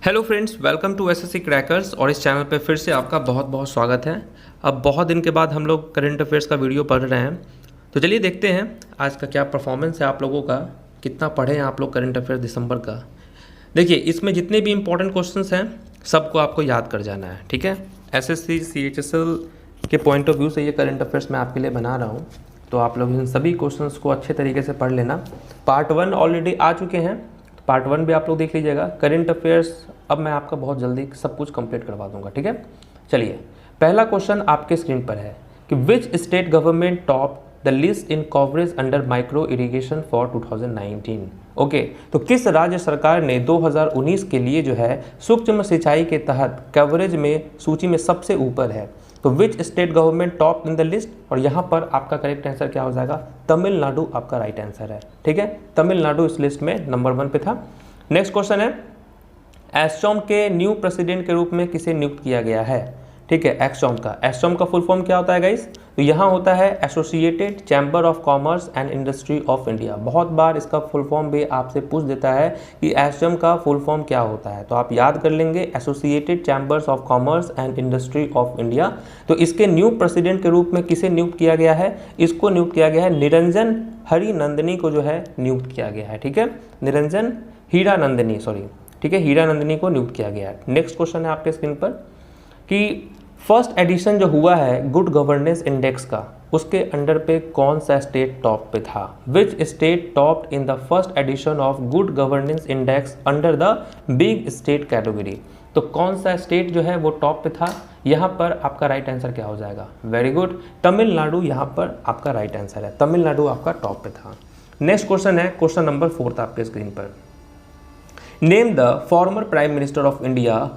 Hello friends, welcome to SSC Crackers. और इस channel पे फिर से आपका बहुत बहुत स्वागत है। अब बहुत दिन के बाद हम लोग करंट अफेयर्स का वीडियो पढ़ रहे हैं, तो चलिए देखते हैं आज का क्या परफॉर्मेंस है आप लोगों का, कितना पढ़े हैं आप लोग करंट अफेयर्स दिसंबर का। देखिए, इसमें जितने भी इंपॉर्टेंट क्वेश्चंस हैं सबको आपको याद कर जाना है, ठीक है। एसएससी सीएचएसएल के पॉइंट ऑफ व्यू से ये करंट अफेयर्स मैं आपके लिए बना रहा हूँ, तो आप लोग इन सभी क्वेश्चंस को अच्छे तरीके से पढ़ लेना। पार्ट 1 ऑलरेडी आ चुके हैं, पार्ट 1 भी आप लोग देख लीजिएगा। करंट अफेयर्स अब मैं आपका बहुत जल्दी सब कुछ कंप्लीट करवा दूंगा, ठीक है। चलिए, पहला क्वेश्चन आपके स्क्रीन पर है कि which state government top the list in coverage under micro irrigation for 2019। Okay, तो किस राज्य सरकार ने 2019 के लिए जो है सूक्ष्म सिंचाई के तहत कवरेज में सूची में सबसे ऊपर है। तो which state government top in the list, और यहाँ पर आपका करेक्ट आंसर क्या हो जाएगा? तमिलनाडु आपका राइट आंसर है, ठीक है। तमिलनाडु इस लिस्ट में नंबर 1 पे था। नेक्स्ट क्वेश्चन है, एस्सोम के न्यू प्रेसिडेंट के रूप में किसे नियुक्त किया गया है? ठीक है, एस्सोम का फुल फॉर्म क्या होता है गाइस? तो यहाँ होता है associated chamber of commerce and industry of India. बहुत बार इसका फुल फॉर्म भी आपसे पूछ देता है कि एस्सोम का फुल फॉर्म क्या होता है, तो आप याद कर लेंगे associated chambers of commerce and industry of India. तो इसके न्यू प्रेसिडेंट के रूप में किसे नियुक्त किया गया है? इसको नियुक्त किया गया है निरंजन हरिनंदनी को जो है नियुक्त किया गया है, ठीक है। निरंजन हीरानंदनी, सॉरी, ठीक है, हीरानंदनी को नियुक्त किया गया है। नेक्स्ट क्वेश्चन है आपके स्क्रीन पर कि फर्स्ट एडिशन जो हुआ है गुड गवर्नेंस इंडेक्स का, उसके अंडर पे कौन सा स्टेट टॉप पे था? Which state top in the first edition of good governance index under the big state category? तो कौन सा स्टेट जो है वो टॉप पे था? यहाँ पर आपका राइट आंसर क्या हो जाएगा? वेरी गुड, तमिलनाडु यहाँ पर आपका राइट आंसर है। तमिलनाडु आपका टॉप पे था। नेक्स्ट क्वेश्चन है क्वेश्चन नंबर 4 आपके स्क्रीन पर। Name the former prime minister of India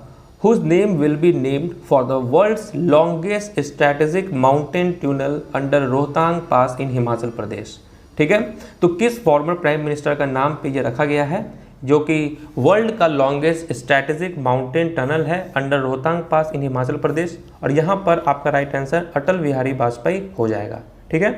whose name will be named for the world's longest strategic mountain tunnel under Rohtang pass in Himachal Pradesh. ठीक है, तो किस फॉर्मर प्राइम मिनिस्टर का नाम पे ये रखा गया है जो कि वर्ल्ड का लॉन्गेस्ट स्ट्रैटेजिक माउंटेन टनल है अंडर रोहतांग पास इन हिमाचल प्रदेश? और यहाँ पर आपका राइट आंसर अटल बिहारी वाजपेयी हो जाएगा, ठीक है।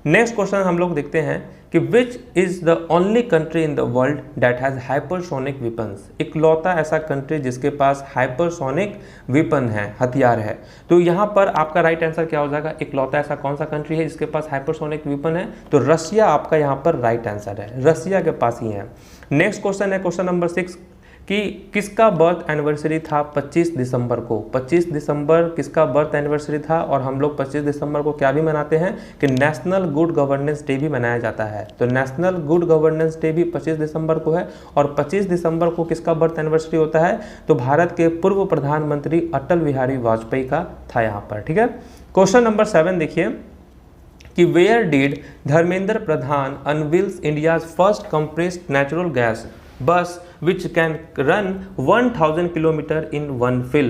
नेक्स्ट क्वेश्चन हम लोग देखते हैं कि which is the only country in the world that has hypersonic weapons. इकलौता ऐसा कंट्री जिसके पास हाइपरसोनिक वेपन है, हथियार है। तो यहाँ पर आपका राइट आंसर क्या हो जाएगा? इकलौता ऐसा कौन सा कंट्री है जिसके पास हाइपरसोनिक वेपन है? तो रसिया आपका यहाँ पर राइट आंसर है, रसिया के पास ही है। नेक्स्ट क्वेश्चन है क्वेश्चन नंबर 6 कि किसका बर्थ एनिवर्सरी था 25 दिसंबर को? 25 दिसंबर किसका बर्थ एनिवर्सरी था? और हम लोग 25 दिसंबर को क्या भी मनाते हैं कि नेशनल गुड गवर्नेंस डे भी मनाया जाता है। तो नेशनल गुड गवर्नेंस डे भी 25 दिसंबर को है। और 25 दिसंबर को किसका बर्थ एनिवर्सरी होता है? तो भारत के पूर्व प्रधानमंत्री अटल बिहारी वाजपेयी का था यहाँ पर, ठीक है। क्वेश्चन नंबर 7 देखिए कि where did Dharmendra Pradhan unveils India's first compressed natural gas bus which can run 1000 kilometre in one fill?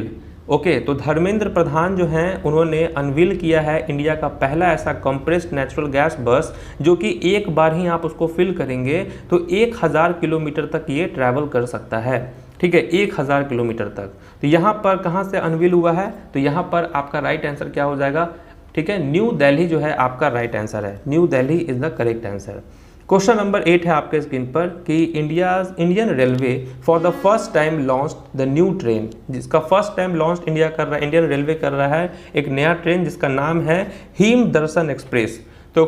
Okay, तो धर्मेंद्र प्रधान जो हैं उन्होंने अनवील किया है इंडिया का पहला ऐसा कंप्रेस्ड नेचुरल गैस बस जो कि एक बार ही आप उसको फिल करेंगे तो 1000 किलोमीटर तक ये ट्रैवल कर सकता है, ठीक है, 1000 किलोमीटर तक। तो यहाँ पर कहाँ से अनवील हुआ है? तो यहाँ पर आपका राइट आंसर क्या हो जाएगा? ठीक है, न्यू दिल्ली जो है आपका राइट आंसर है। New Delhi is the correct answer. Question number 8 है आपके स्क्रीन पर कि Indian railway for the first time launched the new train, जिसका first time launch Indian railway कर रहा है एक नया ट्रेन जिसका नाम है हिम दर्शन एक्सप्रेस। तो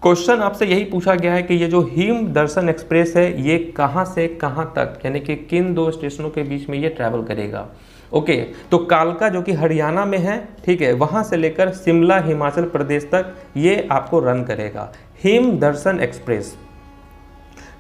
क्वेश्चन आपसे यही पूछा गया है कि ये जो हिम दर्शन एक्सप्रेस है ये कहाँ से कहाँ तक, यानी कि किन 2 स्टेशनों के बीच में ये ट्रैवल करेगा? ओके, तो कालका जो कि हरियाणा में है, ठीक है, वहाँ से लेकर शिमला हिमाचल प्रदेश तक ये आपको रन करेगा him Darshan express.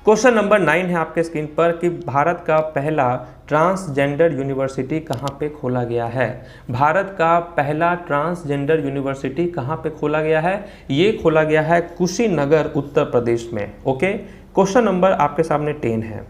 Question number 9 है आपके स्क्रीन पर कि भारत का पहला ट्रांसजेंडर यूनिवर्सिटी कहाँ पे खोला गया है? भारत का पहला ट्रांसजेंडर यूनिवर्सिटी कहाँ पे खोला गया है? ये खोला गया है कुशीनगर उत्तर प्रदेश में। ओके, क्वेश्चन नंबर आपके सामने 10 है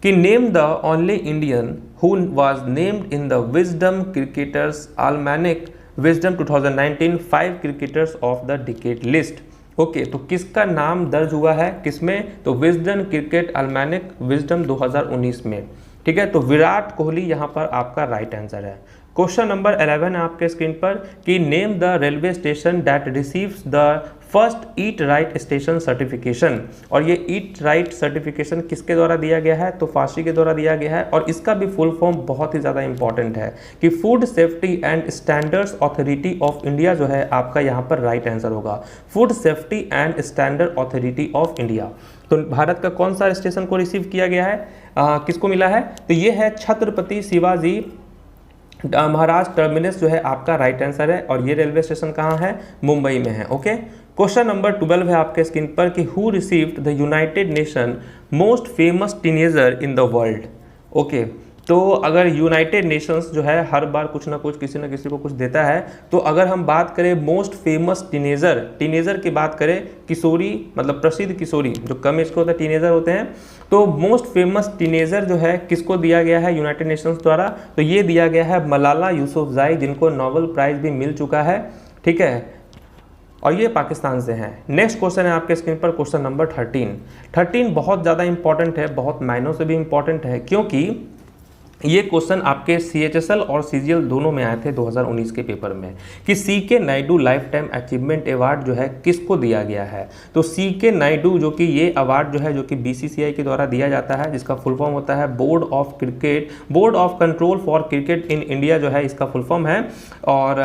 कि name the only Indian who was named in the Wisden cricketers almanack Wisden 2019 5 cricketers of the decade list. Okay, तो किसका नाम दर्ज हुआ है किसमें? तो विजडम क्रिकेट आल्मेनिक विजडम 2019 में, ठीक है। तो विराट कोहली यहाँ पर आपका राइट आंसर है। क्वेश्चन नंबर 11 है आपके स्क्रीन पर कि name the railway station that receives the first eat right station certification. और ये ईट राइट सर्टिफिकेशन किसके द्वारा दिया गया है, तो फाशी के द्वारा दिया गया है। और इसका भी फुल फॉर्म बहुत ही ज़्यादा इंपॉर्टेंट है कि food safety and standards authority of India जो है आपका यहाँ पर राइट आंसर होगा, food safety and standard authority of India. तो भारत का कौन सा स्टेशन को रिसीव किया गया है, किसको मिला है, तो ये है छत्रपति शिवाजी महाराज टर्मिनस जो है आपका राइट आंसर है। और ये रेलवे स्टेशन कहाँ है, मुंबई में है। ओके, क्वेश्चन नंबर 12 है आपके स्क्रीन पर कि who received the United nation most famous teenager in the world. Okay, तो अगर यूनाइटेड नेशंस जो है हर बार कुछ ना कुछ किसी न किसी को कुछ देता है, तो अगर हम बात करें मोस्ट फेमस टीनेजर की बात करें, किशोरी मतलब प्रसिद्ध किशोरी, जो कम एज के होता है टीनेजर होते हैं, तो मोस्ट फेमस टीनेजर जो है किसको दिया गया है यूनाइटेड नेशंस द्वारा, तो ये दिया गया है मलाला यूसुफजई, जिनको नोबेल प्राइज भी मिल चुका है। ठीक है, और ये पाकिस्तान से हैं। नेक्स्ट क्वेश्चन है आपके स्क्रीन पर क्वेश्चन नंबर 13 बहुत ज़्यादा इंपॉर्टेंट है, बहुत मायनों से भी इंपॉर्टेंट है, क्योंकि ये क्वेश्चन आपके CHSL और CGL दोनों में आए थे 2019 के पेपर में कि CK Naidu life time achievement award जो है किसको दिया गया है। तो CK नायडू जो कि ये अवार्ड जो है जो कि BCCI के द्वारा दिया जाता है, जिसका फुल फॉर्म होता है board of control for cricket in India जो है इसका फुल फॉर्म है। और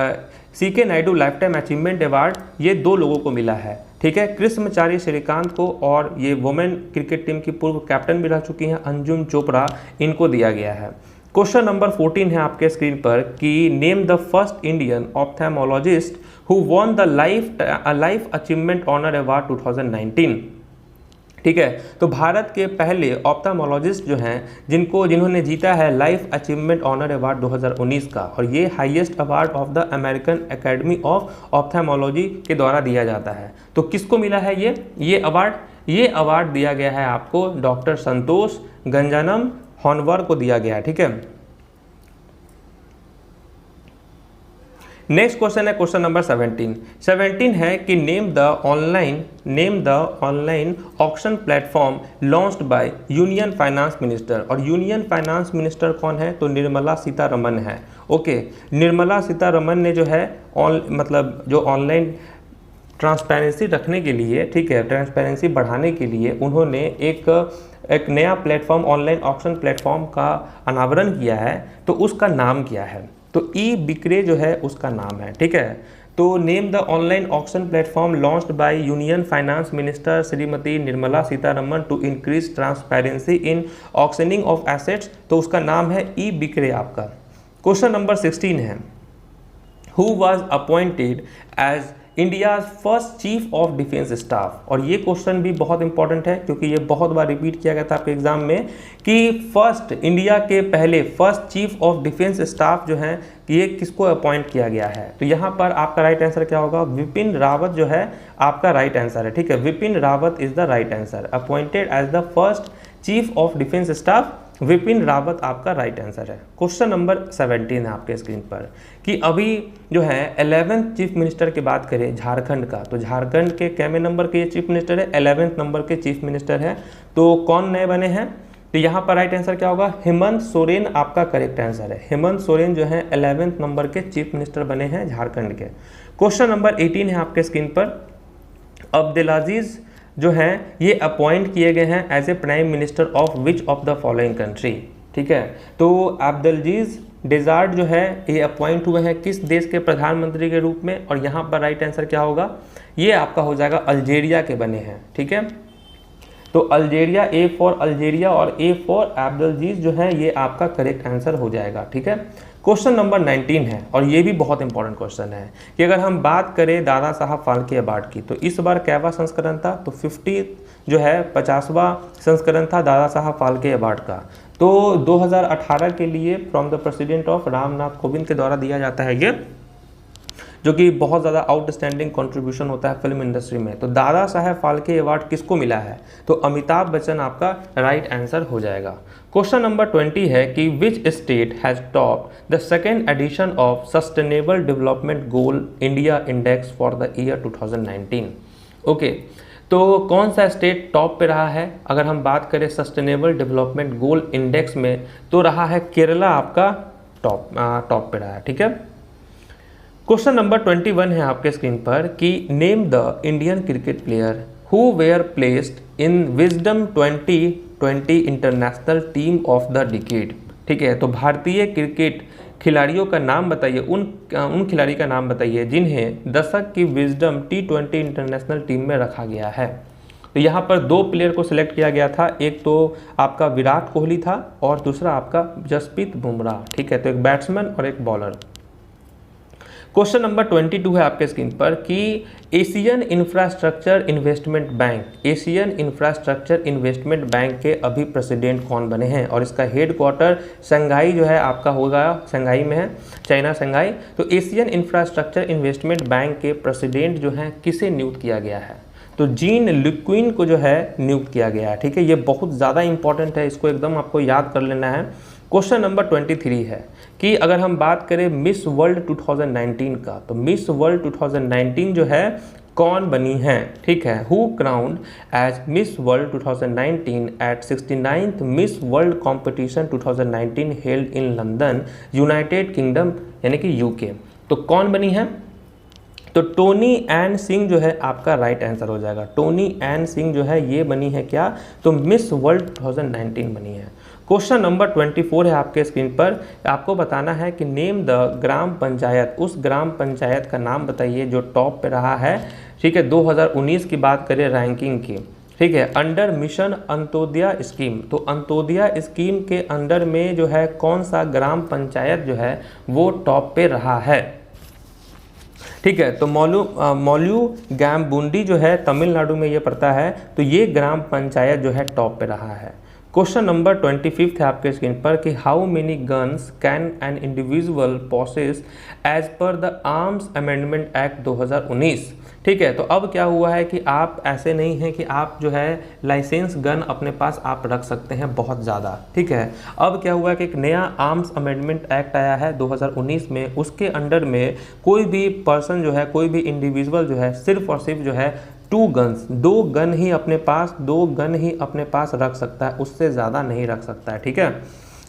CK Naidu life time achievement award ये 2 लोगों को मिला है। ठीक है, कृष्णचारी श्रीकांत को, और ये वुमेन क्रिकेट टीम की पूर्व कैप्टन भी रह चुकी हैं अंजुम चोपड़ा, इनको दिया गया है। क्वेश्चन नंबर 14 है आपके स्क्रीन पर कि name the first Indian ophthalmologist who won the life achievement honour award 2019। ठीक है, तो भारत के पहले ऑप्थेमोलॉजिस्ट जो हैं जिन्होंने जीता है लाइफ अचीवमेंट ऑनर अवार्ड 2019 का, और ये highest award of the American Academy of Ophthalmology के द्वारा दिया जाता है। तो किसको मिला है ये अवार्ड दिया गया है आपको डॉक्टर संतोष गंजानम हॉनवर को दिया गया है। ठीक है, नेक्स्ट क्वेश्चन है क्वेश्चन नंबर 17 है कि name the online auction platform launched by union finance minister. और यूनियन फाइनेंस मिनिस्टर कौन है, तो निर्मला सीतारमण है। ओके, निर्मला सीतारमण ने जो है मतलब जो ऑनलाइन ट्रांसपेरेंसी रखने के लिए, ठीक है, ट्रांसपेरेंसी बढ़ाने के लिए उन्होंने एक नया प्लेटफॉर्म ऑनलाइन ऑक्शन प्लेटफॉर्म का अनावरण किया है। तो उसका नाम क्या है, तो ई-बिक्रे जो है उसका नाम है। ठीक है, तो name the online auction platform launched by union finance minister Shrimati Nirmala Sitharaman to increase transparency in auctioning of assets, तो उसका नाम है ई-बिक्रे आपका। क्वेश्चन नंबर 16 है who was appointed as India's first chief of defence staff. और ये क्वेश्चन भी बहुत इंपॉर्टेंट है क्योंकि ये बहुत बार रिपीट किया गया था आपके एग्जाम में कि इंडिया के पहले first chief of defence staff जो है ये किसको अपॉइंट किया गया है। तो यहाँ पर आपका राइट आंसर क्या होगा, विपिन रावत जो है आपका राइट आंसर है। ठीक है, Vipin Rawat is the right answer, appointed as the first chief of defence staff Vipin Rawat आपका राइट आंसर है। क्वेश्चन नंबर 17 है आपके स्क्रीन पर कि अभी जो है 11th चीफ मिनिस्टर की बात करें झारखंड का, तो झारखंड के कैमे नंबर के ये चीफ मिनिस्टर है, 11th नंबर के चीफ मिनिस्टर है। तो कौन नए बने हैं, तो यहाँ पर राइट आंसर क्या होगा, हेमंत सोरेन आपका करेक्ट आंसर है। हेमंत सोरेन जो है 11th नंबर के चीफ मिनिस्टर बने हैं झारखंड के। क्वेश्चन नंबर 18 है आपके स्क्रीन पर, अब्दुलाजीज जो हैं ये अपॉइंट किए गए हैं as a prime minister of which of the following country. ठीक है, तो अब्दुलजीज डेजार्ट जो है ये अपॉइंट हुए हैं किस देश के प्रधानमंत्री के रूप में, और यहाँ पर राइट आंसर क्या होगा, ये आपका हो जाएगा अल्जेरिया के बने हैं। ठीक है, तो अल्जेरिया, ए फॉर अल्जेरिया और ए फॉर अब्दुलजीज जो है ये आपका करेक्ट आंसर हो जाएगा। ठीक है, क्वेश्चन नंबर 19 है और ये भी बहुत इंपॉर्टेंट क्वेश्चन है कि अगर हम बात करें दादा साहब फाल्के अवार्ड की, तो इस बार कैवा संस्करण था, तो 50 जो है 50वां संस्करण था दादा साहब फाल्के अवार्ड का। तो 2018 के लिए from the president of Ramnath Kovind के द्वारा दिया जाता है ये, जो कि बहुत ज़्यादा आउटस्टैंडिंग कंट्रीब्यूशन होता है फिल्म इंडस्ट्री में। तो दादा साहब फाल्के अवार्ड किसको मिला है, तो अमिताभ बच्चन आपका राइट आंसर हो जाएगा। क्वेश्चन नंबर 20 है कि which state has top the second edition of sustainable development goal India index for the year 2019। Okay, तो कौन सा स्टेट टॉप पे रहा है, अगर हम बात करें सस्टेनेबल डेवलपमेंट गोल इंडेक्स में, तो रहा है केरला आपका टॉप पे रहा है। ठीक है, क्वेश्चन नंबर 21 है आपके स्क्रीन पर कि name the Indian cricket player who were placed in Wisden 2020 international team of the decade. ठीक है, तो भारतीय क्रिकेट खिलाड़ियों का नाम बताइए, उन खिलाड़ी का नाम बताइए जिन्हें दशक की विजडम T20 इंटरनेशनल टीम में रखा गया है। तो यहाँ पर दो प्लेयर को सिलेक्ट किया गया था, एक तो आपका विराट कोहली था और दूसरा आपका जसप्रीत बुमराह। ठीक है, तो एक बैट्समैन और एक बॉलर। क्वेश्चन नंबर 22 है आपके स्क्रीन पर कि एशियन इंफ्रास्ट्रक्चर इन्वेस्टमेंट बैंक के अभी प्रेसिडेंट कौन बने हैं, और इसका हेडक्वार्टर शंघाई जो है आपका होगा, शंघाई में है, चाइना शंघाई। तो एशियन इंफ्रास्ट्रक्चर इन्वेस्टमेंट बैंक के प्रेसिडेंट जो हैं किसे नियुक्त किया गया है, तो जीन लुक्विन को जो है नियुक्त किया गया है। ठीक है, ये बहुत ज़्यादा इंपॉर्टेंट है, इसको एकदम आपको याद कर लेना है। क्वेश्चन नंबर 23 है कि अगर हम बात करें मिस वर्ल्ड 2019 का, तो मिस वर्ल्ड 2019 जो है कौन बनी है। ठीक है, who crowned as Miss World 2019 at 69th Miss World competition 2019 held in London, United Kingdom यानी कि यूके। तो कौन बनी है, तो टोनी एन सिंह जो है आपका राइट आंसर हो जाएगा। टोनी एन सिंह जो है ये बनी है क्या, तो मिस वर्ल्ड 2019 बनी है। क्वेश्चन नंबर 24 है आपके स्क्रीन पर, आपको बताना है कि नेम द ग्राम पंचायत, उस ग्राम पंचायत का नाम बताइए जो टॉप पे रहा है। ठीक है, 2019 की बात करें रैंकिंग की। ठीक है, अंडर मिशन अंत्योदया स्कीम, तो अंत्योदया स्कीम के अंडर में जो है कौन सा ग्राम पंचायत जो है वो टॉप पे रहा है। ठीक है, तो मौलू गैम्बुंडी जो है तमिलनाडु में ये पड़ता है, तो ये ग्राम पंचायत जो है टॉप पे रहा है। क्वेश्चन नंबर 25 है आपके स्क्रीन पर कि how many guns can an individual possess as per the arms amendment act 2019। ठीक है, तो अब क्या हुआ है कि आप ऐसे नहीं हैं कि आप जो है लाइसेंस गन अपने पास आप रख सकते हैं बहुत ज़्यादा। ठीक है, अब क्या हुआ है कि एक नया आर्म्स अमेंडमेंट एक्ट आया है 2019 में, उसके अंडर में कोई भी पर्सन जो है, कोई भी इंडिविजुअल जो है सिर्फ और सिर्फ जो है 2 गन्स, 2 गन ही अपने पास रख सकता है, उससे ज़्यादा नहीं रख सकता है। ठीक है,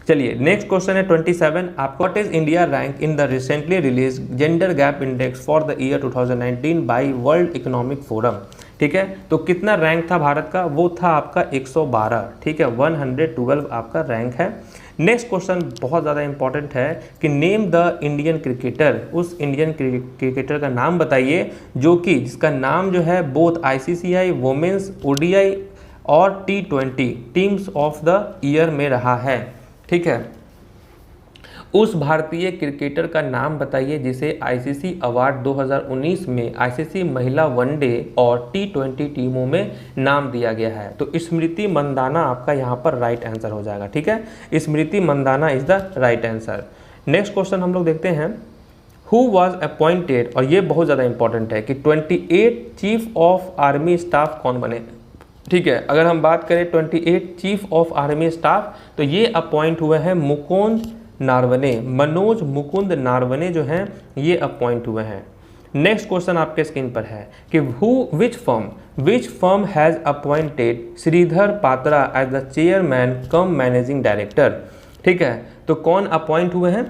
चलिए नेक्स्ट क्वेश्चन है 27 आपको, what is India rank in the recently release gender gap index for the year 2019 by World Economic Forum. ठीक है, तो कितना रैंक था भारत का, वो था आपका 112। ठीक है, 112 आपका रैंक है। नेक्स्ट क्वेश्चन बहुत ज़्यादा इंपॉर्टेंट है कि नेम द इंडियन क्रिकेटर, उस इंडियन क्रिकेटर का नाम बताइए जो कि जिसका नाम जो है बोथ ICCI वोमेंस ODI और T20 teams of the year में रहा है। ठीक है, उस भारतीय क्रिकेटर का नाम बताइए जिसे ICC अवार्ड 2019 में ICC महिला वनडे और T20 टीमों में नाम दिया गया है। तो स्मृति मंदाना आपका यहाँ पर राइट आंसर हो जाएगा। ठीक है, Smriti Mandhana is the right answer. Next question हम लोग देखते हैं, हु वॉज अपॉइंटेड, और ये बहुत ज़्यादा इंपॉर्टेंट है कि 28 चीफ ऑफ आर्मी स्टाफ कौन बने। ठीक है, अगर हम बात करें 28 चीफ ऑफ आर्मी स्टाफ, तो ये अपॉइंट हुए हैं मुकुंद नारवने, मनोज मुकुंद नारवने जो हैं ये अपॉइंट हुए हैं। नेक्स्ट क्वेश्चन आपके स्क्रीन पर है कि which firm has appointed Sridhar Patra as the chairman cum managing director. ठीक है, तो कौन अपॉइंट हुए हैं,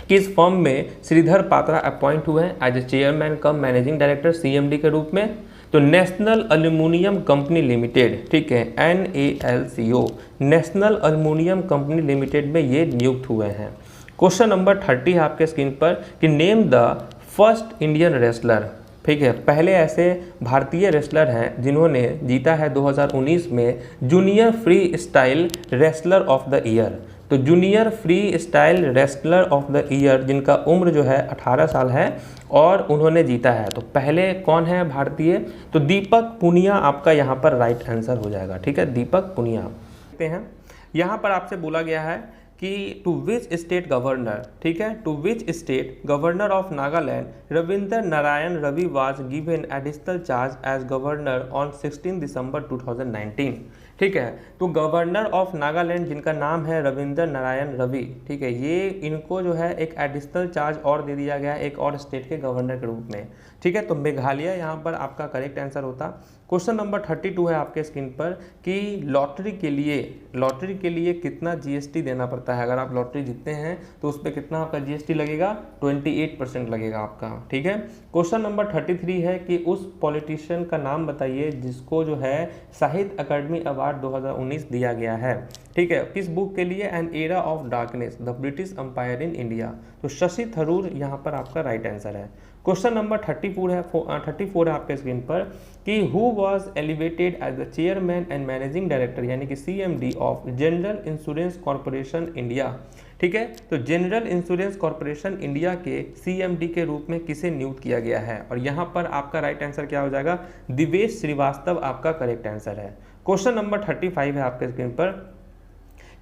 किस फर्म में श्रीधर पात्रा अपॉइंट हुए हैं as a chairman cum managing director CMD के रूप में, तो नेशनल एल्यूमिनियम कंपनी लिमिटेड। ठीक है, NALCO, national aluminium company limited में ये नियुक्त हुए हैं। क्वेश्चन नंबर 30 है आपके स्क्रीन पर कि name the first Indian wrestler. ठीक है, पहले ऐसे भारतीय रेसलर हैं जिन्होंने जीता है 2019 में junior freestyle wrestler of the year. तो junior freestyle wrestler of the year जिनका उम्र जो है 18 साल है और उन्होंने जीता है, तो पहले कौन है भारतीय, तो दीपक पुनिया आपका यहाँ पर राइट आंसर हो जाएगा। ठीक है, दीपक पुनिया। देखते हैं यहाँ पर आपसे बोला गया है कि टू विच स्टेट गवर्नर, ठीक है, to which state governor of Nagaland Ravindra Narayan Ravi was given additional charge as governor on 16 December 2019। ठीक है, तो गवर्नर ऑफ नागालैंड जिनका नाम है रविंद्र नारायण रवि, ठीक है, ये इनको जो है एक एडिशनल चार्ज और दे दिया गया है एक और स्टेट के गवर्नर के रूप में। ठीक है, तो मेघालय यहाँ पर आपका करेक्ट आंसर होता। क्वेश्चन नंबर 32 है आपके स्क्रीन पर कि लॉटरी के लिए कितना जीएसटी देना पड़ता है। अगर आप लॉटरी जीतते हैं तो उस पर कितना आपका जीएसटी लगेगा, 28% लगेगा आपका। ठीक है। क्वेश्चन नंबर 33 है कि उस पॉलिटिशियन का नाम बताइए जिसको जो है साहित्य अकादमी अवार्ड 2019 दिया गया है। ठीक है। किस बुक के लिए, an era of darkness the British empire in India. तो शशि थरूर यहाँ पर आपका राइट आंसर है। क्वेश्चन नंबर 34 है आपके स्क्रीन पर कि who was elevated as the chairman and managing director यानी कि CMD of General Insurance Corporation India. ठीक है। तो जनरल इंश्योरेंस कॉर्पोरेशन इंडिया के सीएमडी के रूप में किसे नियुक्त किया गया है, और यहाँ पर आपका राइट आंसर क्या हो जाएगा, दिवेश श्रीवास्तव आपका करेक्ट आंसर है। क्वेश्चन नंबर 35 है आपके स्क्रीन पर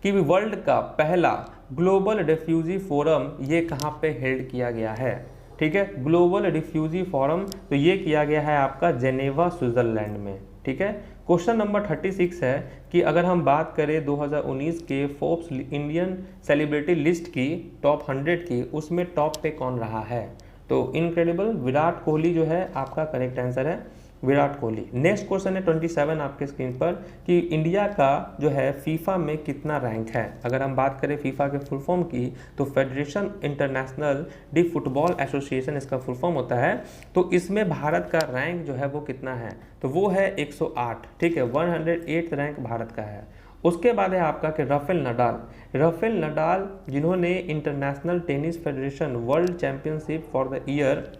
कि वर्ल्ड का पहला ग्लोबल रिफ्यूजी फोरम ये कहाँ पे हेल्ड किया गया है। ठीक है। ग्लोबल रिफ्यूजी फोरम तो ये किया गया है आपका जेनेवा स्विट्जरलैंड में। ठीक है। क्वेश्चन नंबर 36 है कि अगर हम बात करें 2019 के फोर्ब्स इंडियन सेलिब्रिटी लिस्ट की टॉप 100 की, उसमें टॉप पे कौन रहा है। तो इनक्रेडिबल विराट कोहली जो है आपका करेक्ट आंसर है, विराट कोहली। नेक्स्ट क्वेश्चन है 27 आपके स्क्रीन पर कि इंडिया का जो है फीफा में कितना रैंक है। अगर हम बात करें फीफा के फुल फॉर्म की तो federation international D football association इसका फुल फॉर्म होता है। तो इसमें भारत का रैंक जो है वो कितना है, तो वो है 108। ठीक है। 108 रैंक भारत का है। उसके बाद है आपका कि राफेल नडाल जिन्होंने international Tennis Federation world championship for the year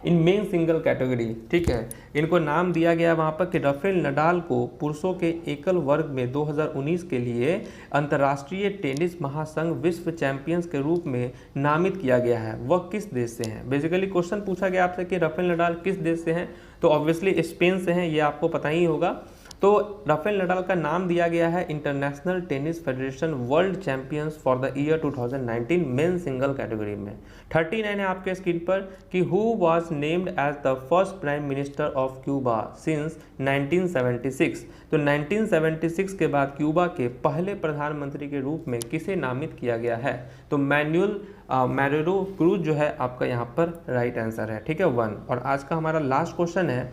in main single category. ठीक है। इनको नाम दिया गया वहाँ पर कि राफेल नडाल को पुरुषों के एकल वर्ग में 2019 के लिए अंतर्राष्ट्रीय टेनिस महासंघ विश्व चैंपियंस के रूप में नामित किया गया है। वह किस देश से हैं। बेसिकली क्वेश्चन पूछा गया आपसे कि राफेल नडाल किस देश से हैं, तो ऑब्वियसली स्पेन से हैं, ये आपको पता ही होगा। तो राफेल नडाल का नाम दिया गया है International Tennis Federation world champions for the year 2019 men single category में। 39 है आपके स्क्रीन पर कि who was named as the first prime minister of Cuba since 1976। तो 1976 के बाद क्यूबा के पहले प्रधानमंत्री के रूप में किसे नामित किया गया है, तो मैनुअल मैरेरो क्रूज जो है आपका यहाँ पर राइट आंसर है। ठीक है 1। और आज का हमारा लास्ट क्वेश्चन है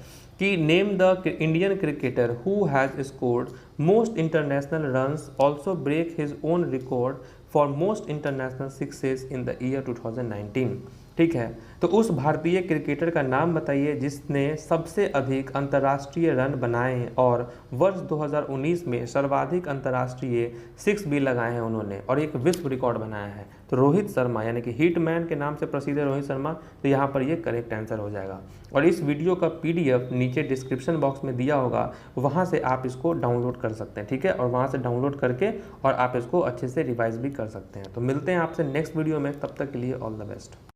कि name the Indian cricketer who has scored most international runs also break his own record for most international sixes in the year 2019। ठीक है। तो उस भारतीय क्रिकेटर का नाम बताइए जिसने सबसे अधिक अंतर्राष्ट्रीय रन बनाए और वर्ष 2019 में सर्वाधिक अंतर्राष्ट्रीय सिक्स भी लगाए हैं उन्होंने, और एक विश्व रिकॉर्ड बनाया है। तो रोहित शर्मा यानी कि हिटमैन के नाम से प्रसिद्ध है रोहित शर्मा। तो यहाँ पर ये करेक्ट आंसर हो जाएगा। और इस वीडियो का PDF नीचे डिस्क्रिप्शन बॉक्स में दिया होगा, वहाँ से आप इसको डाउनलोड कर सकते हैं। ठीक है। और वहाँ से डाउनलोड करके और आप इसको अच्छे से रिवाइज भी कर सकते हैं। तो मिलते हैं आपसे नेक्स्ट वीडियो में, तब तक के लिए ऑल द बेस्ट।